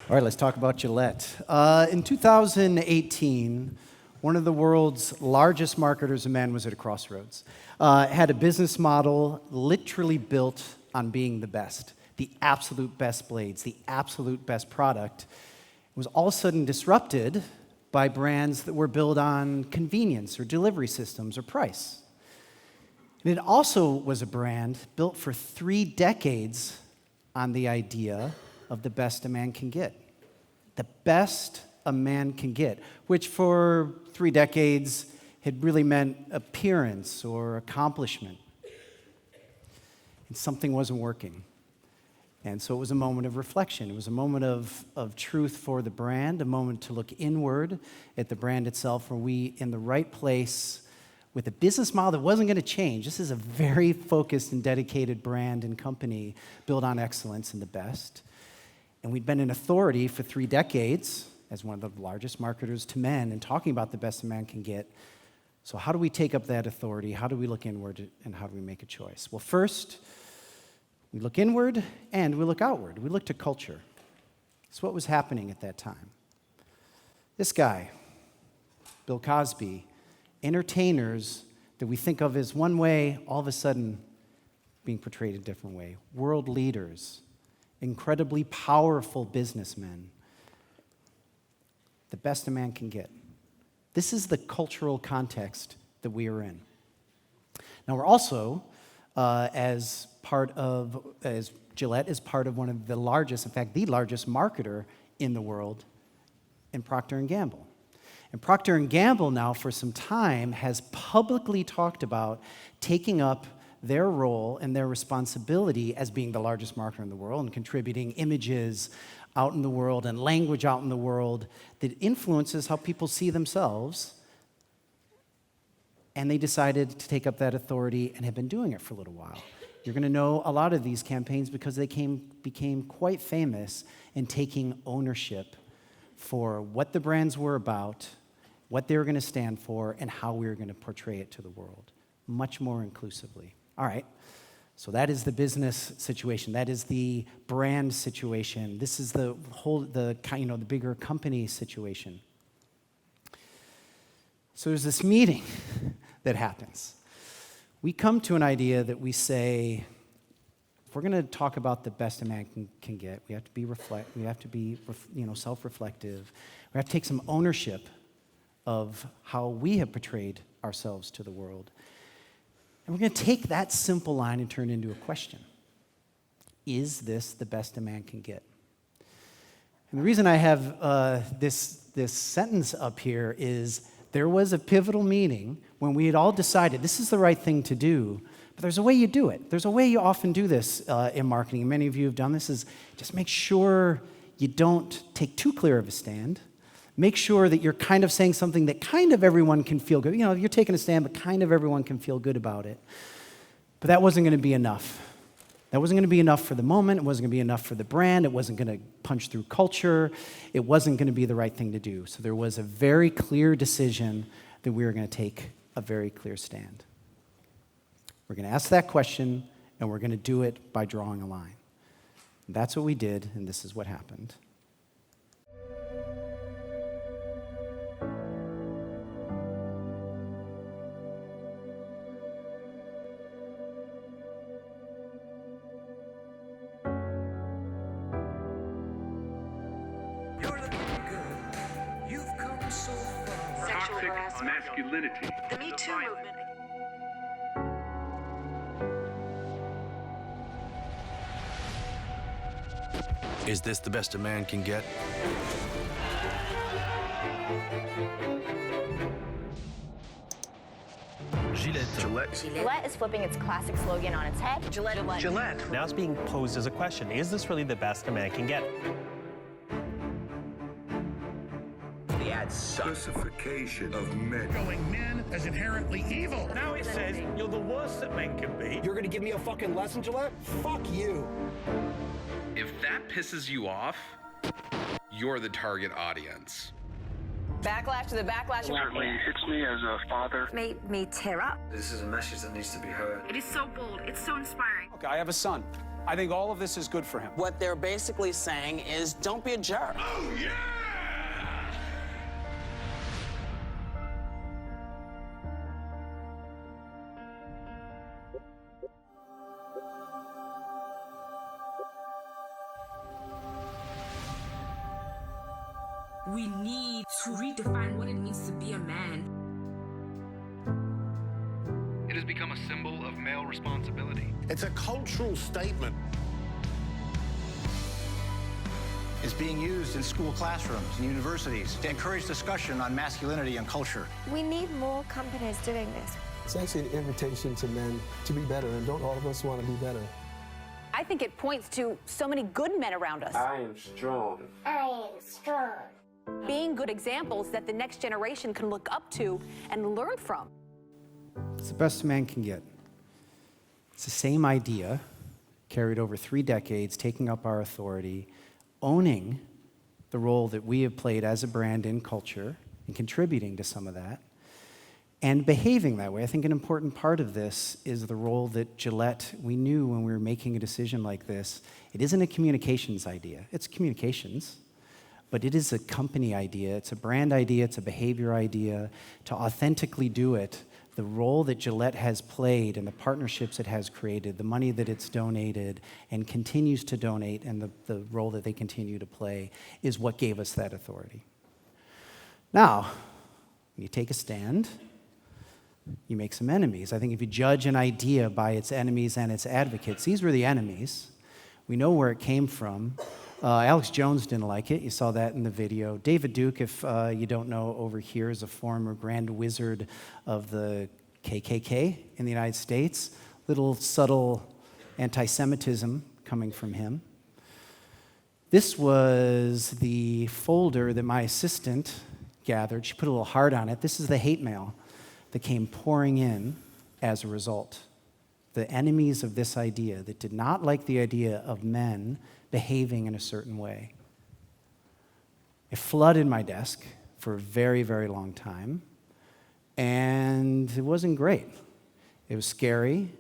All right, let's talk about Gillette. In 2018, one of the world's largest marketers of men was at a crossroads. Had a business model literally built on being the best, the absolute best blades, the absolute best product. It was all of a sudden disrupted by brands that were built on convenience or delivery systems or price. And it also was a brand built for 3 decades on the idea of the best a man can get. The best a man can get, which for 3 decades had really meant appearance or accomplishment. And something wasn't working. And so it was a moment of reflection. It was a moment of truth for the brand, a moment to look inward at the brand itself. Were we in the right place with a business model that wasn't going to change? This is a very focused and dedicated brand and company built on excellence and the best. And we'd been an authority for 3 decades as one of the largest marketers to men and talking about the best a man can get. So how do we take up that authority? How do we look inward, and how do we make a choice? Well, first, we look inward and we look outward. We look to culture. It's what was happening at that time. This guy, Bill Cosby, entertainers that we think of as one way, all of a sudden being portrayed a different way. World leaders, incredibly powerful businessmen, the best a man can get. This is the cultural context that we are in. Now we're also, as Gillette is part of one of the largest, in fact, the largest marketer in the world, in Procter & Gamble. And Procter & Gamble now, for some time, has publicly talked about taking up their role and their responsibility as being the largest marketer in the world and contributing images out in the world and language out in the world that influences how people see themselves. And they decided to take up that authority and have been doing it for a little while. You're going to know a lot of these campaigns because they became quite famous in taking ownership for what the brands were about, what they were going to stand for, and how we were going to portray it to the world, much more inclusively. All right, so that is the business situation. That is the brand situation. This is the bigger company situation. So there's this meeting that happens. We come to an idea that we say, if we're going to talk about the best a man can get, we have to be self-reflective. We have to take some ownership of how we have portrayed ourselves to the world. And we're going to take that simple line and turn it into a question. Is this the best a man can get? And the reason I have this sentence up here is there was a pivotal meeting when we had all decided this is the right thing to do, but there's a way you do it. There's a way you often do this in marketing. Many of you have done this, is just make sure you don't take too clear of a stand. Make sure that you're kind of saying something that kind of everyone can feel good. You know, you're taking a stand, but kind of everyone can feel good about it. But that wasn't going to be enough. That wasn't going to be enough for the moment. It wasn't going to be enough for the brand. It wasn't going to punch through culture. It wasn't going to be the right thing to do. So there was a very clear decision that we were going to take a very clear stand. We're going to ask that question, and we're going to do it by drawing a line. And that's what we did, and this is what happened. Toxic masculinity. The Me Too movement. Is this the best a man can get? Gillette. Gillette is flipping its classic slogan on its head. Gillette. Now it's being posed as a question. Is this really the best a man can get? The ad sucks. Specification of men. Showing men as inherently evil. Now it says you're the worst that men can be. You're gonna give me a fucking lesson, Gillette? Fuck you. If that pisses you off, you're the target audience. Backlash to the backlash. Certainly hits me as a father. Made me tear up. This is a message that needs to be heard. It is so bold. It's so inspiring. Okay, I have a son. I think all of this is good for him. What they're basically saying is, don't be a jerk. Oh, yeah! We need to redefine what it means to be a man. It has become a symbol of male responsibility. It's a cultural statement. It's being used in school classrooms and universities to encourage discussion on masculinity and culture. We need more companies doing this. It's actually an invitation to men to be better, and don't all of us want to be better? I think it points to so many good men around us. I am strong. I am strong. Being good examples that the next generation can look up to and learn from. It's the best a man can get. It's the same idea, carried over 3 decades, taking up our authority, owning the role that we have played as a brand in culture and contributing to some of that, and behaving that way. I think an important part of this is the role that Gillette, we knew when we were making a decision like this, it isn't a communications idea. It's communications, but it is a company idea. It's a brand idea. It's a behavior idea. To authentically do it, the role that Gillette has played and the partnerships it has created, the money that it's donated and continues to donate, and the role that they continue to play is what gave us that authority. Now, when you take a stand, you make some enemies. I think if you judge an idea by its enemies and its advocates, these were the enemies. We know where it came from. Alex Jones didn't like it. You saw that in the video. David Duke, if you don't know, over here is a former grand wizard of the KKK in the United States. Little subtle anti-Semitism coming from him. This was the folder that my assistant gathered. She put a little heart on it. This is the hate mail that came pouring in as a result. The enemies of this idea that did not like the idea of men behaving in a certain way. It flooded my desk for a very, very long time, and it wasn't great. It was scary,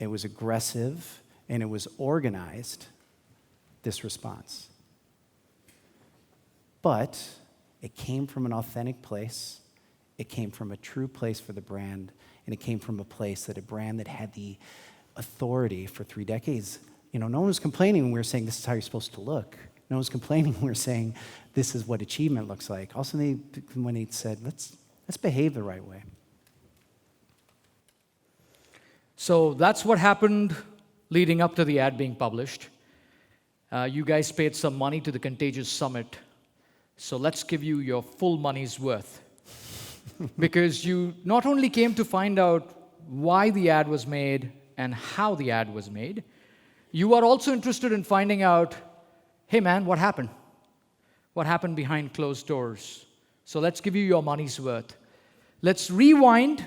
it was aggressive, and it was organized, this response. But it came from an authentic place. It came from a true place for the brand, and it came from a place that a brand that had the authority for 3 decades. No one was complaining when we were saying this is how you're supposed to look. No one was complaining when we were saying this is what achievement looks like. Also, when they said, let's behave the right way. So that's what happened leading up to the ad being published. You guys paid some money to the Contagious Summit. So let's give you your full money's worth. Because you not only came to find out why the ad was made and how the ad was made, you are also interested in finding out, hey man, what happened? What happened behind closed doors? So let's give you your money's worth. Let's rewind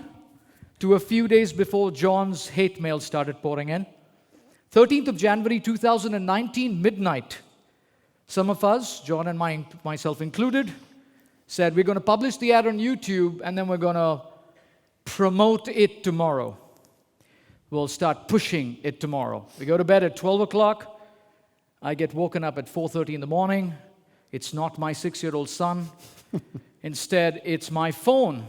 to a few days before John's hate mail started pouring in. 13th of January 2019, midnight. Some of us, John and myself included, said we're going to publish the ad on YouTube and then we're going to promote it tomorrow. We'll start pushing it tomorrow. We go to bed at 12 o'clock. I get woken up at 4:30 in the morning. It's not my 6-year-old son. Instead, it's my phone.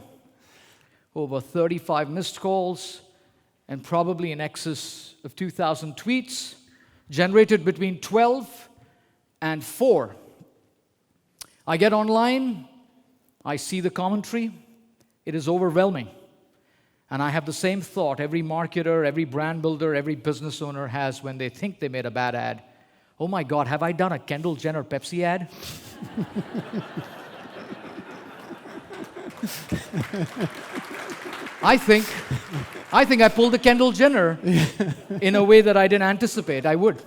Over 35 missed calls and probably in excess of 2,000 tweets generated between 12 and 4. I get online. I see the commentary. It is overwhelming. And I have the same thought every marketer, every brand builder, every business owner has when they think they made a bad ad. Oh my God, have I done a Kendall Jenner Pepsi ad? I think I pulled a Kendall Jenner in a way that I didn't anticipate I would.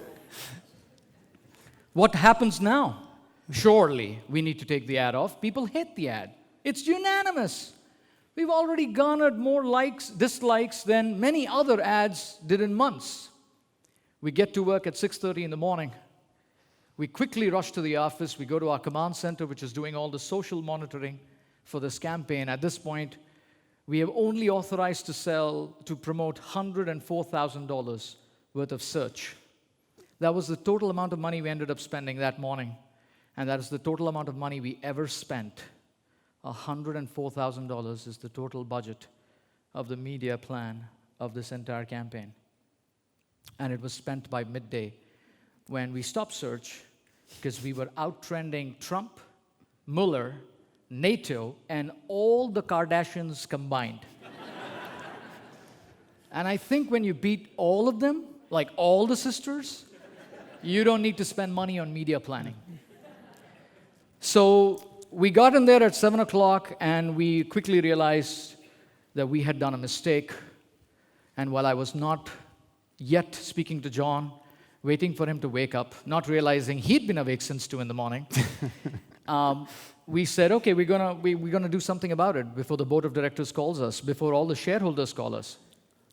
What happens now? Surely we need to take the ad off. People hate the ad. It's unanimous. We've already garnered more dislikes than many other ads did in months. We get to work at 6:30 in the morning. We quickly rush to the office. We go to our command center, which is doing all the social monitoring for this campaign. At this point, we have only authorized to promote $104,000 worth of search. That was the total amount of money we ended up spending that morning. And that is the total amount of money we ever spent. $104,000 is the total budget of the media plan of this entire campaign. And it was spent by midday when we stopped search because we were out-trending Trump, Mueller, NATO, and all the Kardashians combined. And I think when you beat all of them, like all the sisters, you don't need to spend money on media planning. So we got in there at 7 o'clock, and we quickly realized that we had done a mistake. And while I was not yet speaking to John, waiting for him to wake up, not realizing he'd been awake since 2 in the morning, we said, okay, we're gonna do something about it before the board of directors calls us, before all the shareholders call us.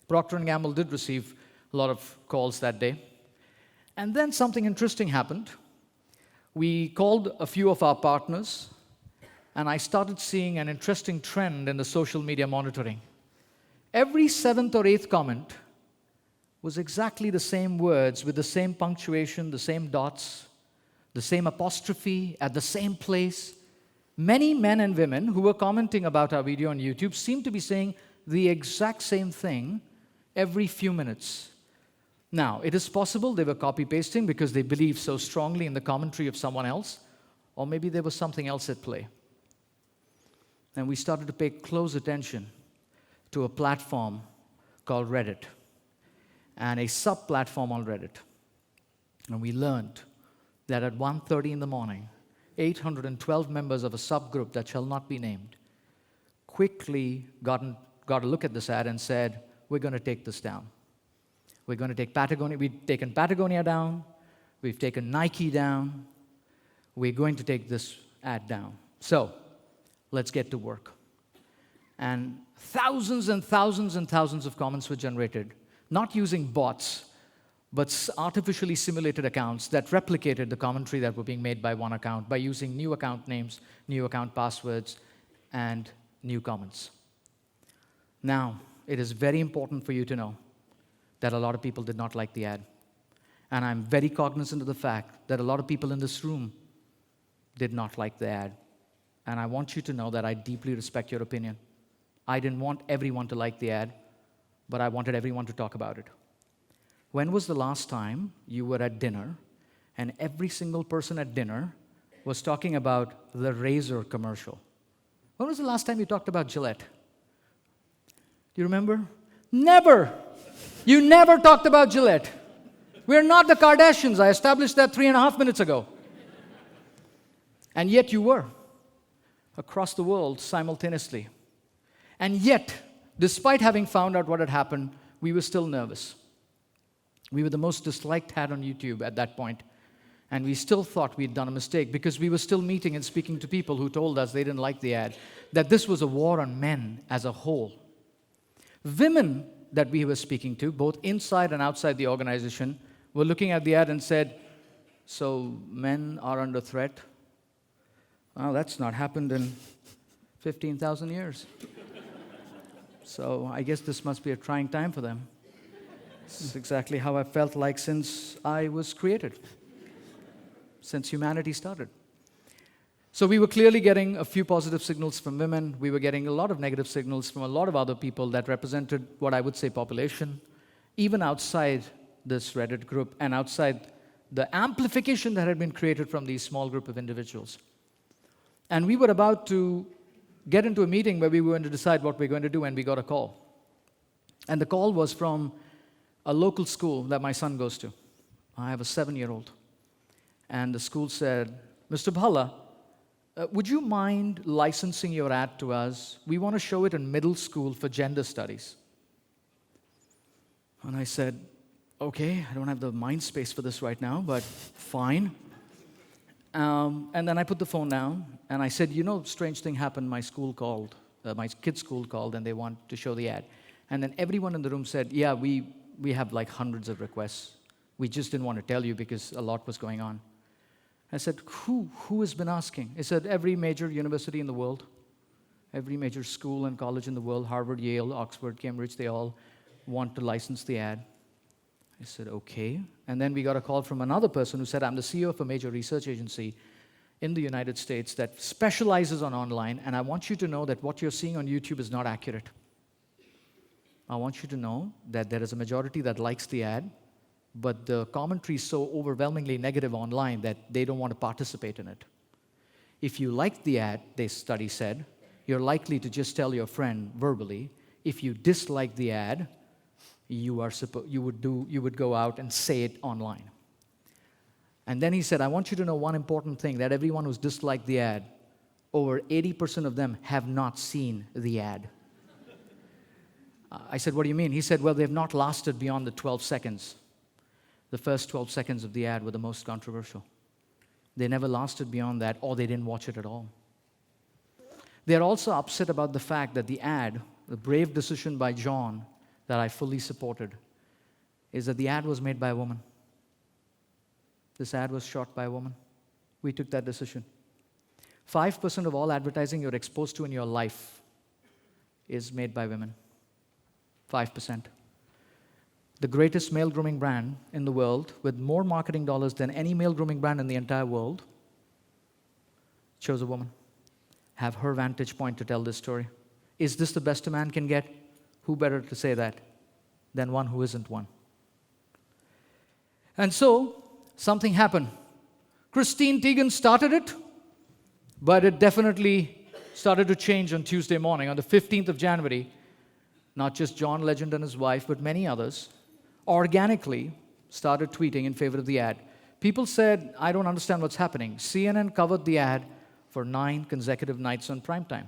Procter & Gamble did receive a lot of calls that day. And then something interesting happened. We called a few of our partners, and I started seeing an interesting trend in the social media monitoring. Every 7th or 8th comment was exactly the same words with the same punctuation, the same dots, the same apostrophe at the same place. Many men and women who were commenting about our video on YouTube seemed to be saying the exact same thing every few minutes. Now, it is possible they were copy-pasting because they believed so strongly in the commentary of someone else, or maybe there was something else at play. And we started to pay close attention to a platform called Reddit and a sub-platform on Reddit. And we learned that at 1:30 in the morning, 812 members of a subgroup that shall not be named quickly got a look at this ad and said, we're going to take this down. We're going to take Patagonia. We've taken Patagonia down. We've taken Nike down. We're going to take this ad down. So let's get to work. And thousands and thousands and thousands of comments were generated, not using bots, but artificially simulated accounts that replicated the commentary that were being made by one account by using new account names, new account passwords, and new comments. Now, it is very important for you to know that a lot of people did not like the ad. And I'm very cognizant of the fact that a lot of people in this room did not like the ad. And I want you to know that I deeply respect your opinion. I didn't want everyone to like the ad, but I wanted everyone to talk about it. When was the last time you were at dinner and every single person at dinner was talking about the razor commercial? When was the last time you talked about Gillette? Do you remember? Never! You never talked about Gillette. We're not the Kardashians. I established that 3.5 minutes ago. And yet you were across the world simultaneously. And yet, despite having found out what had happened, we were still nervous. We were the most disliked ad on YouTube at that point, and we still thought we'd done a mistake because we were still meeting and speaking to people who told us they didn't like the ad, that this was a war on men as a whole. Women that we were speaking to, both inside and outside the organization, were looking at the ad and said, so men are under threat? Well, that's not happened in 15,000 years. So I guess this must be a trying time for them. This is exactly how I felt like since I was created, since humanity started. So we were clearly getting a few positive signals from women. We were getting a lot of negative signals from a lot of other people that represented what I would say population, even outside this Reddit group and outside the amplification that had been created from these small group of individuals. And we were about to get into a meeting where we were going to decide what we're going to do, and we got a call. And the call was from a local school that my son goes to. I have a 7-year-old. And the school said, Mr. Bhalla, would you mind licensing your ad to us? We want to show it in middle school for gender studies. And I said, okay, I don't have the mind space for this right now, but fine. And then I put the phone down, and I said, strange thing happened. My school called, my kid's school called, and they want to show the ad. And then everyone in the room said, yeah, we have like hundreds of requests. We just didn't want to tell you because a lot was going on. I said, who has been asking? He said, every major university in the world, every major school and college in the world, Harvard, Yale, Oxford, Cambridge, they all want to license the ad. I said, okay. And then we got a call from another person who said, I'm the CEO of a major research agency in the United States that specializes on online, and I want you to know that what you're seeing on YouTube is not accurate. I want you to know that there is a majority that likes the ad, but the commentary is so overwhelmingly negative online that they don't want to participate in it. If you like the ad, this study said, you're likely to just tell your friend verbally. If you dislike the ad, you would go out and say it online. And then he said, I want you to know one important thing, that everyone who's disliked the ad, over 80% of them have not seen the ad. I said, what do you mean? He said, well, they've not lasted beyond the 12 seconds. The first 12 seconds of the ad were the most controversial. They never lasted beyond that, or they didn't watch it at all. They're also upset about the fact that the ad, the brave decision by John that I fully supported, is that the ad was made by a woman. This ad was shot by a woman. We took that decision. 5% of all advertising you're exposed to in your life is made by women. 5%. The greatest male grooming brand in the world, with more marketing dollars than any male grooming brand in the entire world, chose a woman. Have her vantage point to tell this story. Is this the best a man can get? Who better to say that than one who isn't one? And so, something happened. Christine Teigen started it, but it definitely started to change on Tuesday morning. On the 15th of January, not just John Legend and his wife, but many others, organically started tweeting in favor of the ad. People said, I don't understand what's happening. CNN covered the ad for 9 consecutive nights on primetime.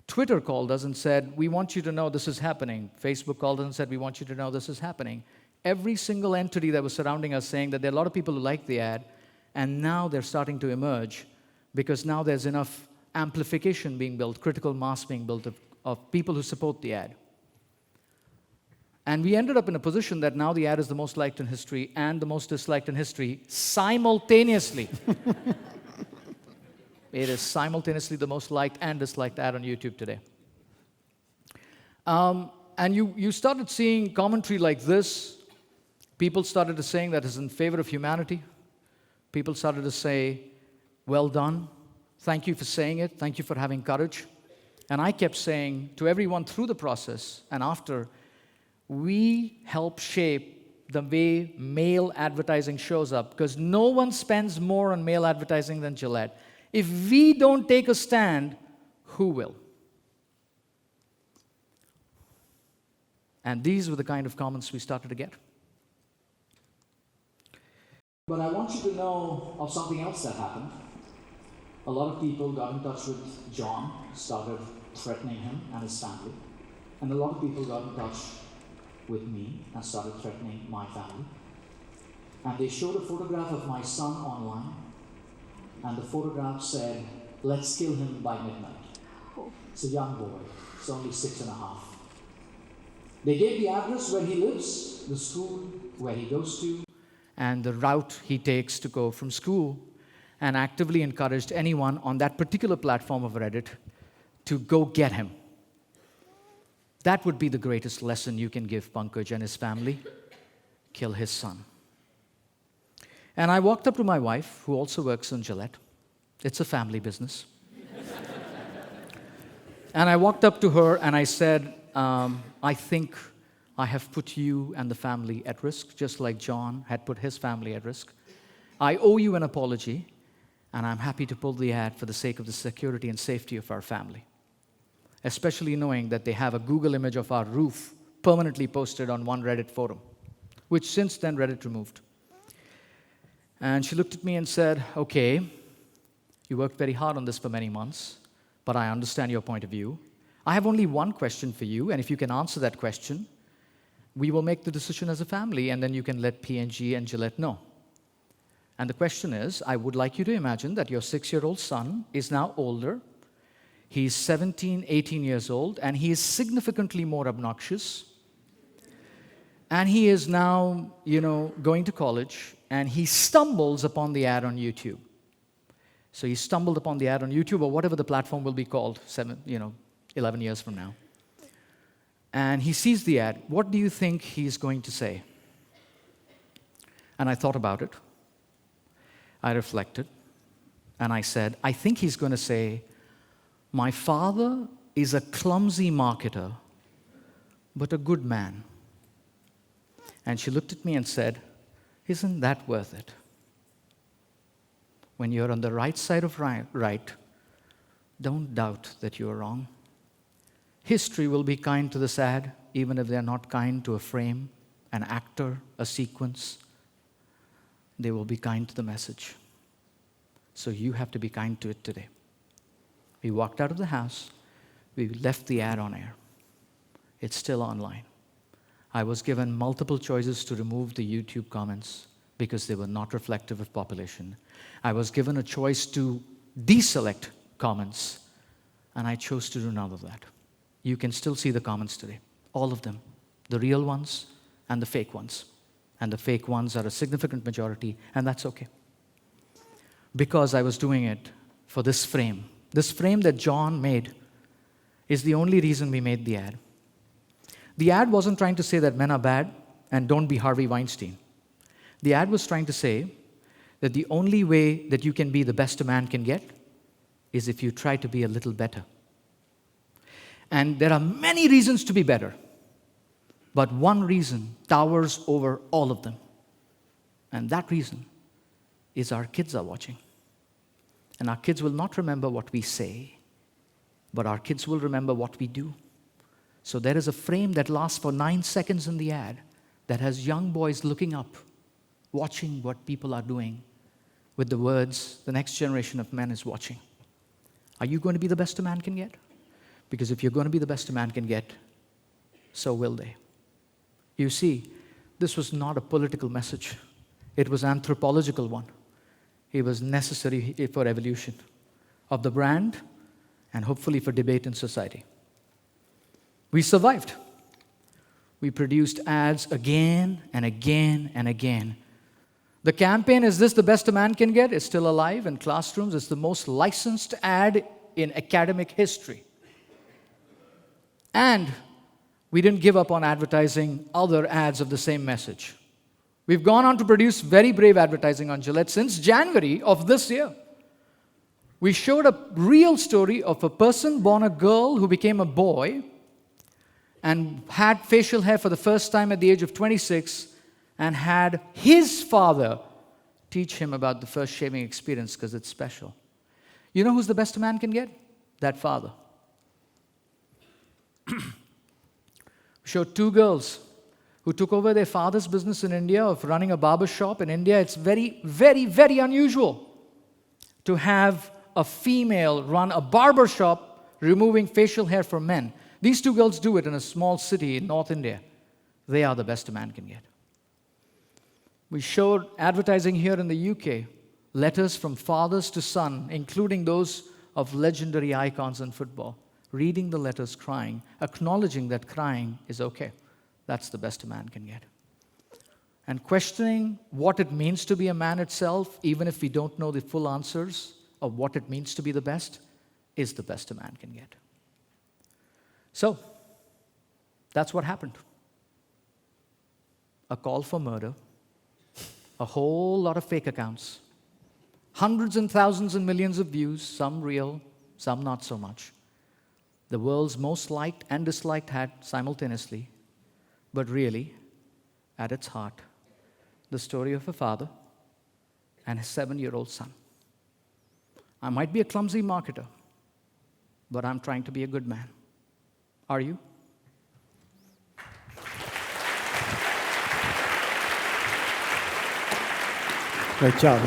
Twitter called us and said, we want you to know this is happening. Facebook called us and said, we want you to know this is happening. Every single entity that was surrounding us saying that there are a lot of people who like the ad, and now they're starting to emerge because now there's enough amplification being built, critical mass being built of people who support the ad. And we ended up in a position that now the ad is the most liked in history and the most disliked in history simultaneously. It is simultaneously the most liked and disliked ad on YouTube today. And you started seeing commentary like this. People started to saying that it's in favor of humanity. People started to say, well done. Thank you for saying it. Thank you for having courage. And I kept saying to everyone through the process and after, we help shape the way male advertising shows up, because no one spends more on male advertising than Gillette. If we don't take a stand, who will? And these were the kind of comments we started to get. But I want you to know of something else that happened. A lot of people got in touch with John, started threatening him and his family. And a lot of people got in touch with me and started threatening my family. And they showed a photograph of my son online, and the photograph said, let's kill him by midnight. It's a young boy, it's only 6.5. They gave the address where he lives, the school where he goes to, and the route he takes to go from school, and actively encouraged anyone on that particular platform of Reddit to go get him. That would be the greatest lesson you can give Pankaj and his family. Kill his son. And I walked up to my wife, who also works in Gillette. It's a family business. And I walked up to her and I said, I think I have put you and the family at risk, just like John had put his family at risk. I owe you an apology, and I'm happy to pull the ad for the sake of the security and safety of our family, especially knowing that they have a Google image of our roof permanently posted on one Reddit forum, which since then Reddit removed. And she looked at me and said, okay, you worked very hard on this for many months, but I understand your point of view. I have only one question for you, and if you can answer that question, we will make the decision as a family, and then you can let P&G and Gillette know. And the question is, I would like you to imagine that your 6-year-old son is now older. He's 17, 18 years old, and he is significantly more obnoxious. And he is now, going to college, and he stumbles upon the ad on YouTube. So he stumbled upon the ad on YouTube, or whatever the platform will be called, 11 years from now. And he sees the ad. What do you think he's going to say? And I thought about it. I reflected. And I said, I think he's going to say, my father is a clumsy marketer, but a good man. And she looked at me and said, isn't that worth it? When you're on the right side of right, don't doubt that you're wrong. History will be kind to this ad, even if they're not kind to a frame, an actor, a sequence. They will be kind to the message. So you have to be kind to it today. We walked out of the house. We left the ad on air. It's still online. I was given multiple choices to remove the YouTube comments because they were not reflective of population. I was given a choice to deselect comments, and I chose to do none of that. You can still see the comments today, all of them, the real ones and the fake ones. And the fake ones are a significant majority, and that's okay. Because I was doing it for this frame. This frame that John made is the only reason we made the ad. The ad wasn't trying to say that men are bad and don't be Harvey Weinstein. The ad was trying to say that the only way that you can be the best a man can get is if you try to be a little better. And there are many reasons to be better, but one reason towers over all of them. And that reason is our kids are watching. And our kids will not remember what we say, but our kids will remember what we do. So there is a frame that lasts for 9 seconds in the ad that has young boys looking up, watching what people are doing with the words, the next generation of men is watching. Are you going to be the best a man can get? Because if you're going to be the best a man can get, so will they. You see, this was not a political message. It was an anthropological one. It was necessary for evolution of the brand and hopefully for debate in society. We survived. We produced ads again and again and again. The campaign, is this the best a man can get, is still alive in classrooms. It's the most licensed ad in academic history. And we didn't give up on advertising other ads of the same message. We've gone on to produce very brave advertising on Gillette since January of this year. We showed a real story of a person born a girl who became a boy and had facial hair for the first time at the age of 26 and had his father teach him about the first shaving experience because it's special. You know who's the best a man can get? That father. We showed 2 girls who took over their father's business in India of running a barber shop. In India, it's very, very, very unusual to have a female run a barber shop removing facial hair for men. These 2 girls do it in a small city in North India. They are the best a man can get. We showed advertising here in the UK, letters from fathers to son, including those of legendary icons in football, reading the letters, crying, acknowledging that crying is okay. That's the best a man can get. And questioning what it means to be a man itself, even if we don't know the full answers of what it means to be the best, is the best a man can get. So, that's what happened. A call for murder, a whole lot of fake accounts, hundreds and thousands and millions of views, some real, some not so much. The world's most liked and disliked ad simultaneously, but really, at its heart, the story of a father and his 7-year-old son. I might be a clumsy marketer, but I'm trying to be a good man. Are you? Great job.